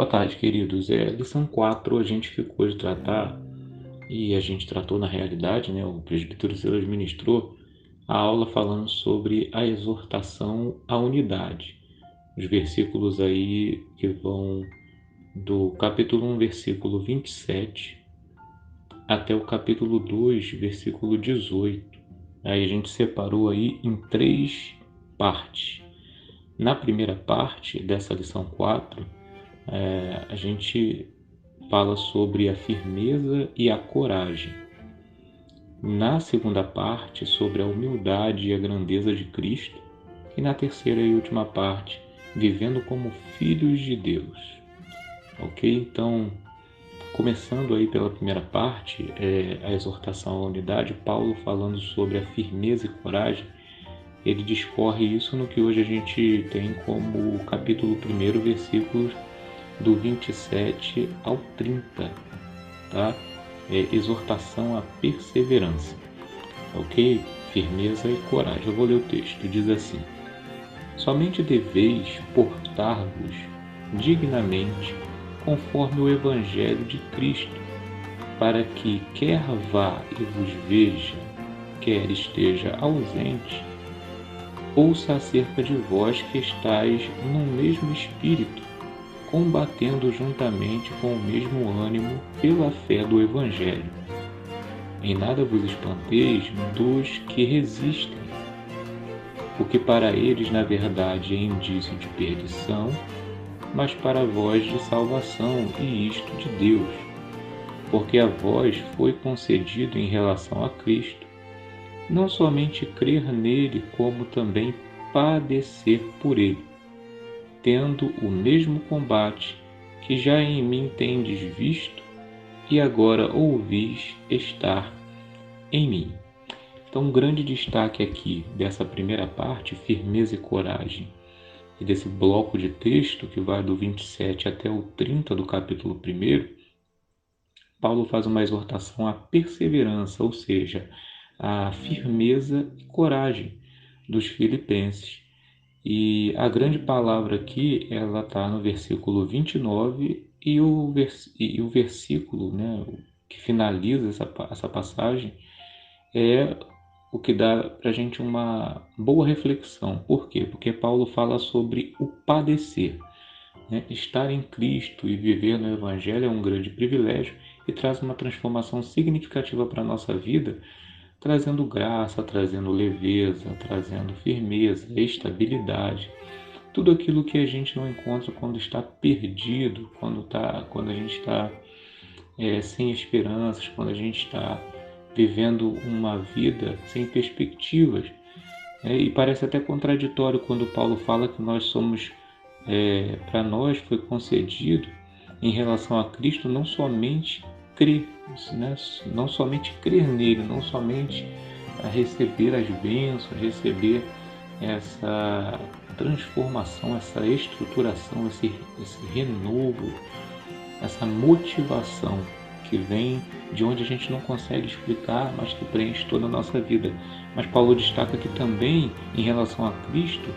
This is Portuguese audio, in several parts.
Boa tarde, queridos. Lição 4 a gente ficou de tratar, e a gente tratou na realidade, né? O presbítero Silas ministrou a aula falando sobre a exortação à unidade. Os versículos aí que vão do capítulo 1, versículo 27, até o capítulo 2, versículo 18. Aí a gente separou aí em três partes. Na primeira parte dessa lição 4, a gente fala sobre a firmeza e a coragem. Na segunda parte, sobre a humildade e a grandeza de Cristo. E na terceira e última parte, vivendo como filhos de Deus. Ok? Então, começando aí pela primeira parte, a exortação à unidade, Paulo falando sobre a firmeza e coragem, ele discorre isso no que hoje a gente tem como o capítulo 1, versículos do 27 ao 30, tá? Exortação à perseverança, ok? Firmeza e coragem. Eu vou ler o texto, diz assim: somente deveis portar-vos dignamente conforme o Evangelho de Cristo, para que quer vá e vos veja, quer esteja ausente, ouça acerca de vós que estáis no mesmo espírito, combatendo juntamente com o mesmo ânimo pela fé do Evangelho. Em nada vos espanteis dos que resistem, porque para eles, na verdade, é indício de perdição, mas para vós de salvação, e isto de Deus, porque a vós foi concedido em relação a Cristo, não somente crer nele, como também padecer por ele, tendo o mesmo combate que já em mim tendes visto e agora ouvis estar em mim. Então, um grande destaque aqui dessa primeira parte, firmeza e coragem, e desse bloco de texto que vai do 27 até o 30 do capítulo 1, Paulo faz uma exortação à perseverança, ou seja, à firmeza e coragem dos filipenses. E a grande palavra aqui, ela está no versículo 29 e o versículo, né, que finaliza essa passagem é o que dá para a gente uma boa reflexão. Por quê? Porque Paulo fala sobre o padecer. Né? Estar em Cristo e viver no Evangelho é um grande privilégio e traz uma transformação significativa para a nossa vida, trazendo graça, trazendo leveza, trazendo firmeza, estabilidade. Tudo aquilo que a gente não encontra quando está perdido, quando a gente está sem esperanças, quando a gente está vivendo uma vida sem perspectivas. E parece até contraditório quando Paulo fala que nós somos, para nós foi concedido em relação a Cristo não somente crer, né? Não somente crer nele, não somente receber as bênçãos, receber essa transformação, essa estruturação, esse renovo, essa motivação que vem de onde a gente não consegue explicar, mas que preenche toda a nossa vida. Mas Paulo destaca que também, em relação a Cristo,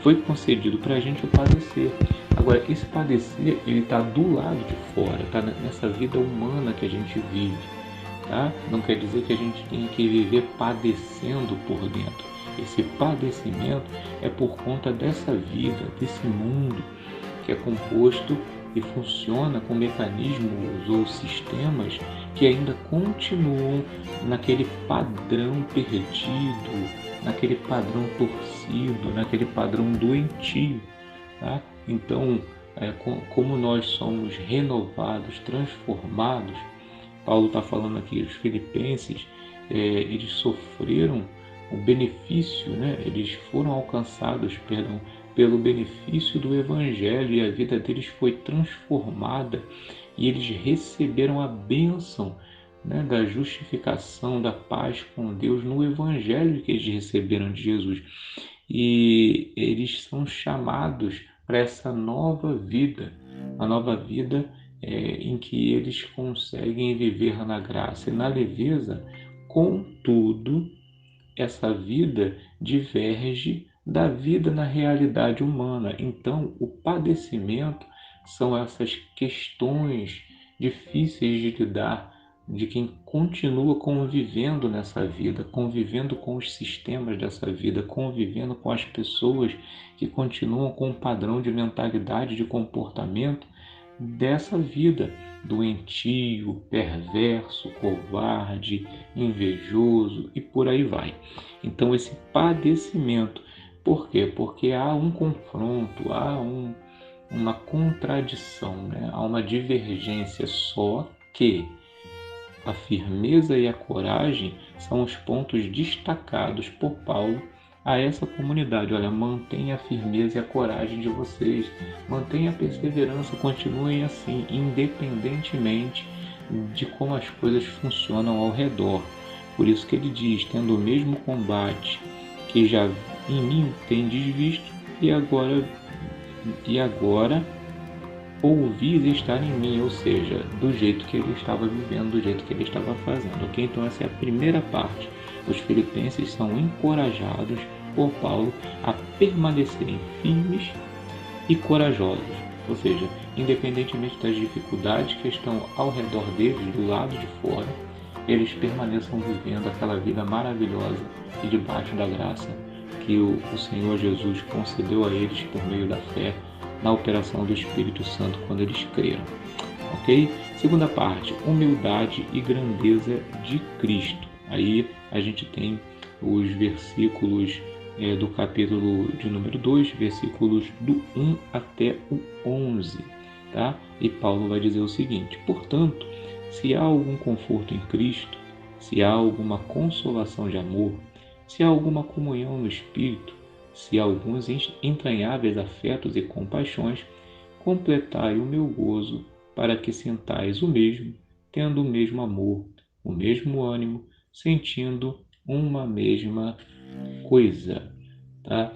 foi concedido para a gente o padecer. Agora, esse padecer, ele está do lado de fora, está nessa vida humana que a gente vive. Tá? Não quer dizer que a gente tem que viver padecendo por dentro. Esse padecimento é por conta dessa vida, desse mundo que é composto e funciona com mecanismos ou sistemas que ainda continuam naquele padrão perdido, naquele padrão torcido, naquele padrão doentio. Tá? Então, como nós somos renovados, transformados, Paulo está falando aqui, os filipenses, eles sofreram o benefício, né? Eles foram alcançados, pelo benefício do Evangelho, e a vida deles foi transformada e eles receberam a bênção, né, da justificação, da paz com Deus no Evangelho que eles receberam de Jesus. E eles são chamados para essa nova vida, a nova vida em que eles conseguem viver na graça e na leveza. Contudo, essa vida diverge da vida na realidade humana. Então, o padecimento são essas questões difíceis de lidar de quem continua convivendo nessa vida, convivendo com os sistemas dessa vida, convivendo com as pessoas que continuam com um padrão de mentalidade, de comportamento dessa vida, doentio, perverso, covarde, invejoso e por aí vai. Então esse padecimento, por quê? Porque há um confronto, uma contradição, né? Há uma divergência, só que a firmeza e a coragem são os pontos destacados por Paulo a essa comunidade. Olha, mantenha a firmeza e a coragem de vocês, mantenha a perseverança, continuem assim, independentemente de como as coisas funcionam ao redor. Por isso que ele diz, tendo o mesmo combate que já em mim tendes visto, e agora ouvis estar em mim, ou seja, do jeito que ele estava vivendo, do jeito que ele estava fazendo. Ok? Então essa é a primeira parte. Os filipenses são encorajados por Paulo a permanecerem firmes e corajosos, ou seja, independentemente das dificuldades que estão ao redor deles, do lado de fora, eles permaneçam vivendo aquela vida maravilhosa e debaixo da graça que o Senhor Jesus concedeu a eles por meio da fé na operação do Espírito Santo quando eles creram. Ok? Segunda parte, humildade e grandeza de Cristo. Aí a gente tem os versículos do capítulo de número 2, versículos do 1 até o 11. Tá? E Paulo vai dizer o seguinte: portanto, se há algum conforto em Cristo, se há alguma consolação de amor, se há alguma comunhão no Espírito, se há alguns entranháveis afetos e compaixões, completai o meu gozo, para que sintais o mesmo, tendo o mesmo amor, o mesmo ânimo, sentindo uma mesma coisa. Tá?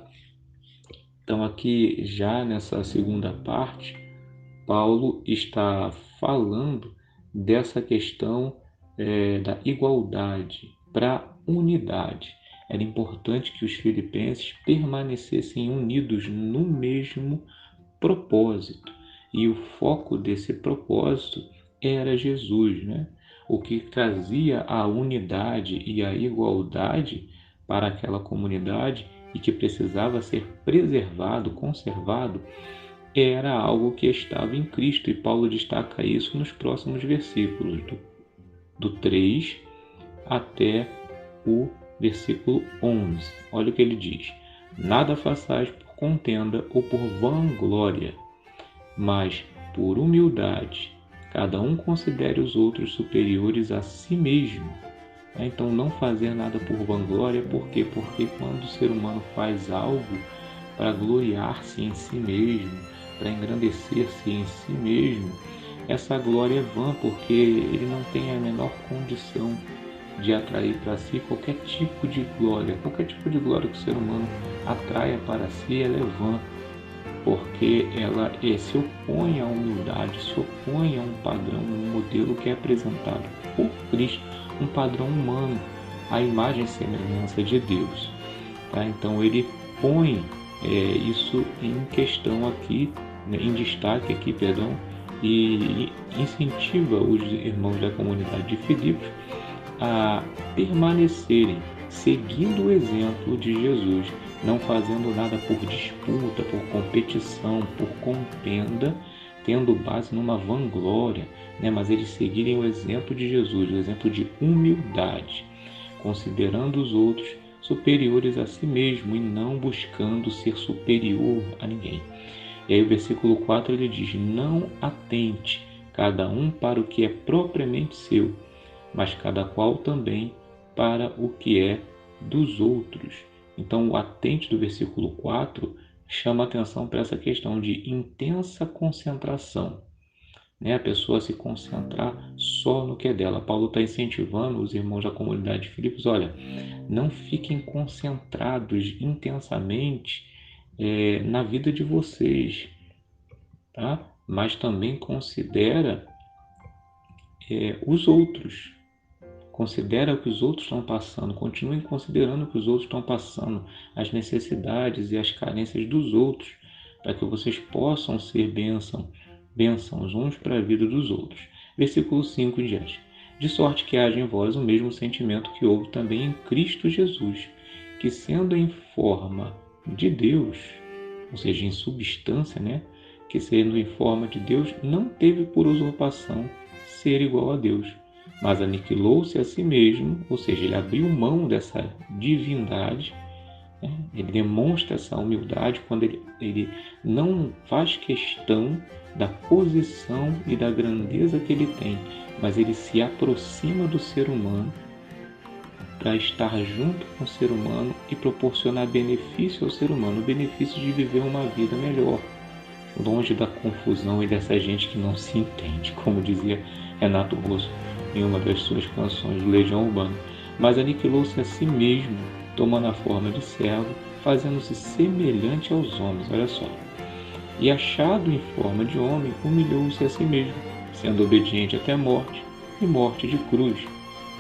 Então aqui já nessa segunda parte, Paulo está falando dessa questão da igualdade para a unidade. Era importante que os filipenses permanecessem unidos no mesmo propósito. E o foco desse propósito era Jesus, né? O que trazia a unidade e a igualdade para aquela comunidade e que precisava ser preservado, conservado, era algo que estava em Cristo. E Paulo destaca isso nos próximos versículos, do 3 até o versículo 11. Olha o que ele diz: nada façais por contenda ou por vanglória, mas por humildade, cada um considere os outros superiores a si mesmo. Então, não fazer nada por vanglória, por quê? Porque quando o ser humano faz algo para gloriar-se em si mesmo, para engrandecer-se em si mesmo, essa glória é vã, porque ele não tem a menor condição de atrair para si qualquer tipo de glória. Qualquer tipo de glória que o ser humano atraia para si, ela é vã, porque ela se opõe à humildade, se opõe a um padrão, um modelo que é apresentado por Cristo, um padrão humano, a imagem e semelhança de Deus. Tá? Então ele põe isso em questão aqui, né, em destaque aqui, perdão, e incentiva os irmãos da comunidade de Filipos a permanecerem seguindo o exemplo de Jesus, não fazendo nada por disputa, por competição, por contenda, tendo base numa vanglória, né? Mas eles seguirem o exemplo de Jesus, o exemplo de humildade, considerando os outros superiores a si mesmo e não buscando ser superior a ninguém. E aí o versículo 4 ele diz: não atente cada um para o que é propriamente seu, mas cada qual também para o que é dos outros. Então, o atente do versículo 4 chama atenção para essa questão de intensa concentração, né? A pessoa se concentrar só no que é dela. Paulo está incentivando os irmãos da comunidade de Filipos: olha, não fiquem concentrados intensamente na vida de vocês, tá? Mas também considera os outros. Considera o que os outros estão passando, continuem considerando o que os outros estão passando, as necessidades e as carências dos outros, para que vocês possam ser bênção bênçãos uns para a vida dos outros. Versículo 5 em diante. De sorte que haja em vós o mesmo sentimento que houve também em Cristo Jesus, que sendo em forma de Deus, ou seja, em substância, né? Que sendo em forma de Deus, não teve por usurpação ser igual a Deus, mas aniquilou-se a si mesmo, ou seja, ele abriu mão dessa divindade, né? Ele demonstra essa humildade quando ele não faz questão da posição e da grandeza que ele tem, mas ele se aproxima do ser humano para estar junto com o ser humano e proporcionar benefício ao ser humano, o benefício de viver uma vida melhor, longe da confusão e dessa gente que não se entende, como dizia Renato Russo em uma das suas canções do Legião Urbana. Mas aniquilou-se a si mesmo, tomando a forma de servo, fazendo-se semelhante aos homens, olha só. E achado em forma de homem, humilhou-se a si mesmo, sendo obediente até a morte, e morte de cruz.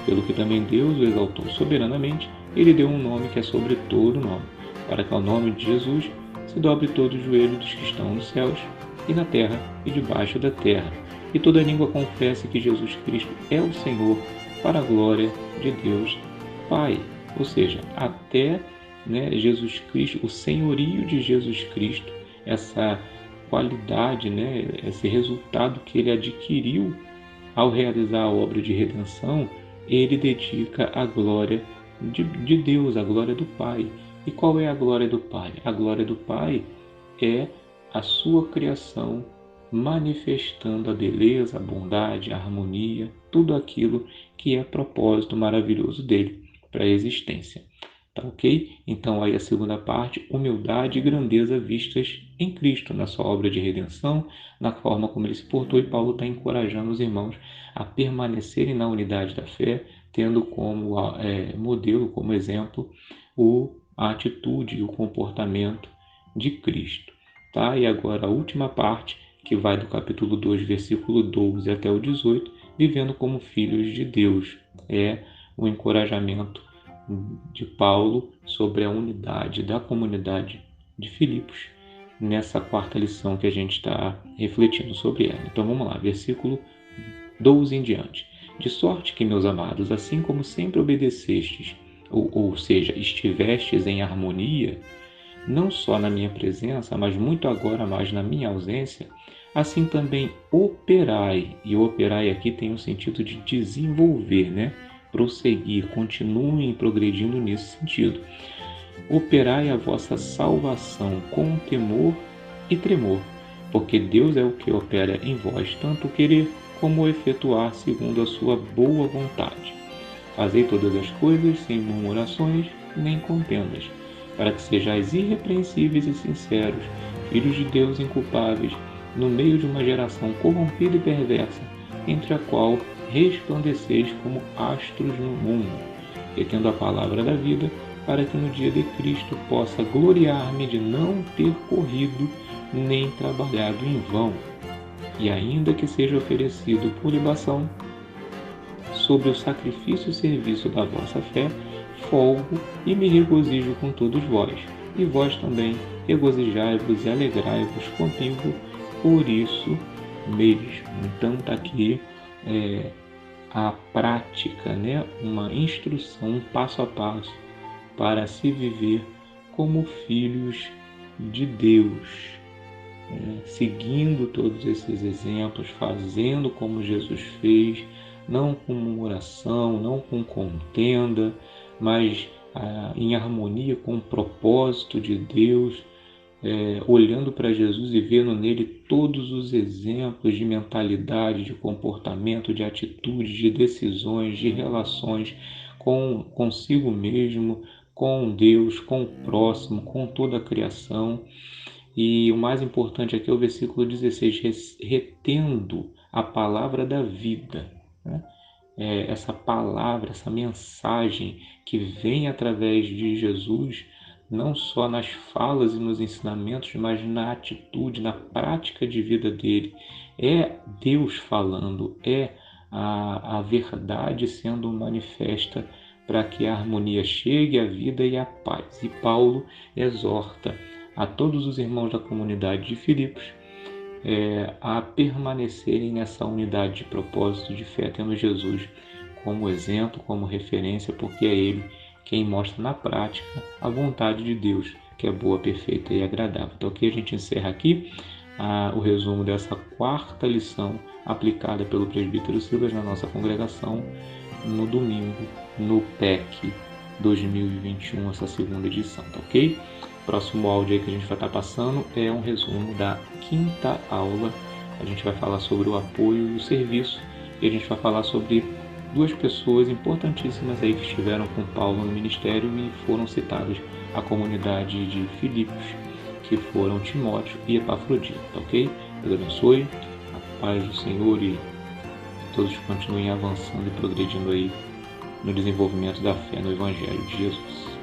Pelo que também Deus o exaltou soberanamente, e lhe deu um nome que é sobre todo nome, para que ao nome de Jesus se dobre todo o joelho dos que estão nos céus, e na terra, e debaixo da terra, e toda língua confesse que Jesus Cristo é o Senhor, para a glória de Deus Pai. Ou seja, até, né, Jesus Cristo, o senhorio de Jesus Cristo, essa qualidade, né, esse resultado que ele adquiriu ao realizar a obra de redenção, ele dedica a glória de Deus, a glória do Pai. E qual é a glória do Pai? A glória do Pai é a sua criação manifestando a beleza, a bondade, a harmonia, tudo aquilo que é propósito maravilhoso dele para a existência. Tá ok? Então aí a segunda parte, humildade e grandeza vistas em Cristo, na sua obra de redenção, na forma como ele se portou, e Paulo está encorajando os irmãos a permanecerem na unidade da fé, tendo como modelo, como exemplo, a atitude e o comportamento de Cristo. Tá? E agora a última parte, que vai do capítulo 2, versículo 12 até o 18, vivendo como filhos de Deus. É o encorajamento de Paulo sobre a unidade da comunidade de Filipos, nessa quarta lição que a gente está refletindo sobre ela. Então vamos lá, versículo 12 em diante. De sorte que, meus amados, assim como sempre obedecestes, ou seja, estivestes em harmonia, não só na minha presença, mas muito agora mais na minha ausência, assim também operai. E operai aqui tem o sentido de desenvolver, né? Prosseguir, continuem progredindo nesse sentido. Operai a vossa salvação com temor e tremor, porque Deus é o que opera em vós tanto querer como efetuar segundo a sua boa vontade. Fazei todas as coisas sem murmurações nem contendas, para que sejais irrepreensíveis e sinceros, filhos de Deus inculpáveis, no meio de uma geração corrompida e perversa, entre a qual resplandeceis como astros no mundo, retendo a palavra da vida, para que no dia de Cristo possa gloriar-me de não ter corrido nem trabalhado em vão, e ainda que seja oferecido por libação, sobre o sacrifício e serviço da vossa fé, folgo e me regozijo com todos vós, e vós também regozijai-vos e alegrai-vos comigo por isso mesmo. Então está aqui a prática, né? Uma instrução, um passo a passo para se viver como filhos de Deus, seguindo todos esses exemplos, fazendo como Jesus fez, não com murmuração, não com contenda, mas em harmonia com o propósito de Deus, olhando para Jesus e vendo nele todos os exemplos de mentalidade, de comportamento, de atitude, de decisões, de relações consigo mesmo, com Deus, com o próximo, com toda a criação. E o mais importante aqui é o versículo 16, retendo a palavra da vida, né? Essa palavra, essa mensagem que vem através de Jesus, não só nas falas e nos ensinamentos, mas na atitude, na prática de vida dele. É Deus falando, é a verdade sendo manifesta para que a harmonia chegue, a vida e a paz. E Paulo exorta a todos os irmãos da comunidade de Filipos a permanecerem nessa unidade de propósito de fé, tendo Jesus como exemplo, como referência, porque é Ele quem mostra na prática a vontade de Deus, que é boa, perfeita e agradável. Então aqui a gente encerra aqui o resumo dessa quarta lição aplicada pelo presbítero Silas na nossa congregação no domingo, no PEC 2021, essa segunda edição, tá ok? Próximo áudio aí que a gente vai estar passando é um resumo da quinta aula. A gente vai falar sobre o apoio e o serviço, e a gente vai falar sobre duas pessoas importantíssimas aí que estiveram com Paulo no ministério e foram citadas, a comunidade de Filipos, que foram Timóteo e Epafrodito, tá ok? Deus abençoe, a paz do Senhor e todos continuem avançando e progredindo aí no desenvolvimento da fé no Evangelho de Jesus.